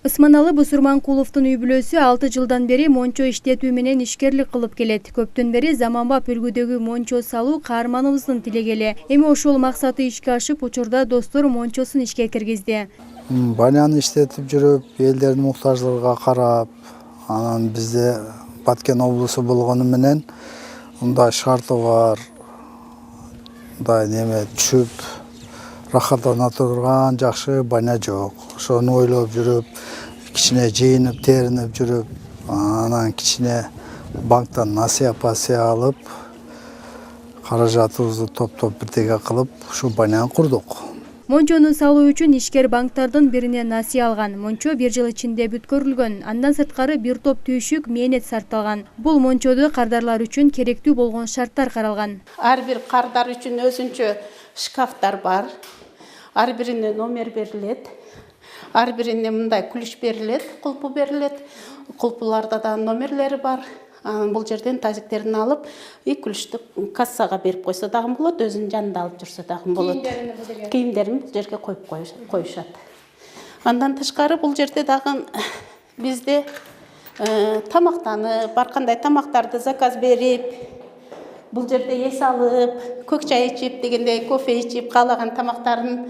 Ысманалы Бусурманкуловдун үй бүлөсү 6 жылдан бери мончо иштетүү менен ишкерлик кылып келет. Көптөн бери заманбап үлгүдөгү мончо салуу каарманыбыздын тилегели. Эми ошол максаты ишке ашып, учурда достор мончосун ишке киргизди. Баняны иштетип жүрүп, элдердин муктаждыгына карап, анан бизде Баткен облусу болгону менен мындай шарты бар. Мындай неме түшүп, рахаттана турган жакшы баня жок. Ошону ойлоп жүрүп, кичине жыйынып, теринип жүрүп, анан кичине банктан насыя-пасыя алып, каражатыбызды топтоп бирдеге кылып, ушу баняны курдук. Мончону салуу үчүн ишкер банктардын биринен насыя алган. Мончо 1 жыл ичинде бүткөрүлгөн. Андан сырткары бир топ түйшүк мээнет сарталган. Бул мончодо кардарлар үчүн керектүү болгон шарттар каралган. Ар бир кардар үчүн өзүнчө шкафтар бар. Ар бирине номер берилет. Ар бирине мындай күлүш берилет, кулпу берилет. Кулпуларда да номерлери бар. Бул жерден тазиктерин алып, күлүштү кассага берип койсо дагы болот, өзүнүн жанында алып жүрсө дагы болот. Кийимдерин бул жерге коюп коюшат. Андан тышкары бул жерде дагы бизде тамактанып, ар кандай тамактарды заказ берип, бул жерде эс алып, көк чай ичип дегендей, кофе ичип, каалаган тамактарын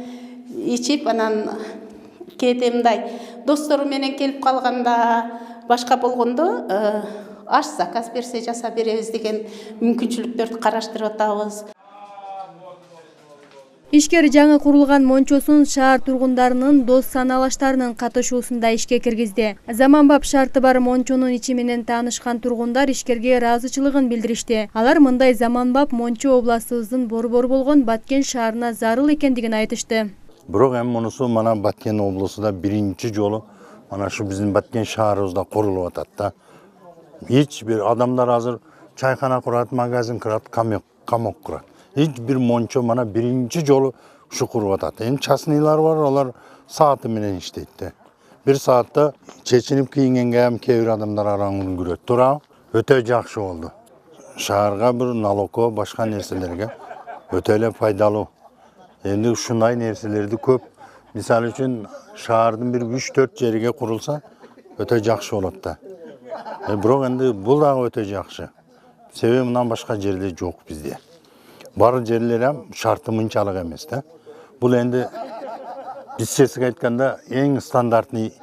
ичип, анан кээде мындай достору менен келип калганда, башка болгондо аш заказ берсе жасап беребиз деген мүмкүнчүлүктөрдү караштырып атабыз. Ишкер жаңы курулган мончосун шаар тургундарынын дос саналаштарынын катышуусунда ишке киргизди. Заманбап шарты бар мончонун ичи менен таанышкан тургундар ишкерге ыраазычылыгын билдиришти. Алар мындай заманбап мончо областыбыздын борбору болгон Баткен шаарына зарыл экендигин айтышты. Бирок эми мунусу мана Баткен облусунда биринчи жолу мана ушу биздин Баткен шаарыбызда курулуп атат да. Hiç bir adamlar hazır çayxana kurat, magazin kurat, kamok kurat. Hiç bir monço mana birinci yolu şu kurup atat. Endi çasnıylar var, onlar saati menen işteydi. Bir saatte çeçinip kiyingenge hem kebir adamlar arаңын көрөт. Тура, öte жақсы oldu. Şaharga bir naloko, başka nerselerge öte ele faydalı. Endi ушундай nerselerdi köp. Misal üçün şahardın bir 3-4 жерге kurulsa öte жақсы болот да. Бирок энди бул дагы өтө жакшы. Себеби мындан башка жерде жок бизде. Бар жерлер ham шарты мынчалык эмес да. Бул энди бизчесиге айтканда эң стандартный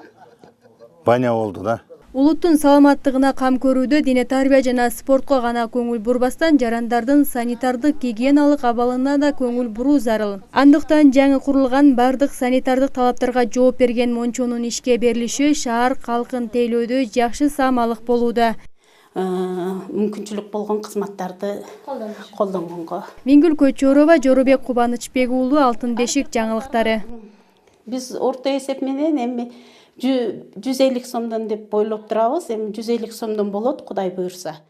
баня болду да. Улуттун саламаттыгына кам көрүүдө дене тарбия жана спортко гана көңүл бурбастан жарандардын санитардык гигиеналык абалына да көңүл буруу зарыл. Андыктан жаңы курулган бардык санитардык талаптарга жооп берген мончонун ишке берилиши шаар калкын тейлөөдө жакшы саамалык болууда. Мүмкүнчүлүк болгон кызматтарды колдонгонго. Миңгүл Көчөрова, Жоробек Кубанычбек уулу, Алтын бешик жаңылыктары. Биз орто эсеп менен эми 150 сомдон деп бойлоп турабыз. Эми 150 сомдон болот, Кудай буйрса.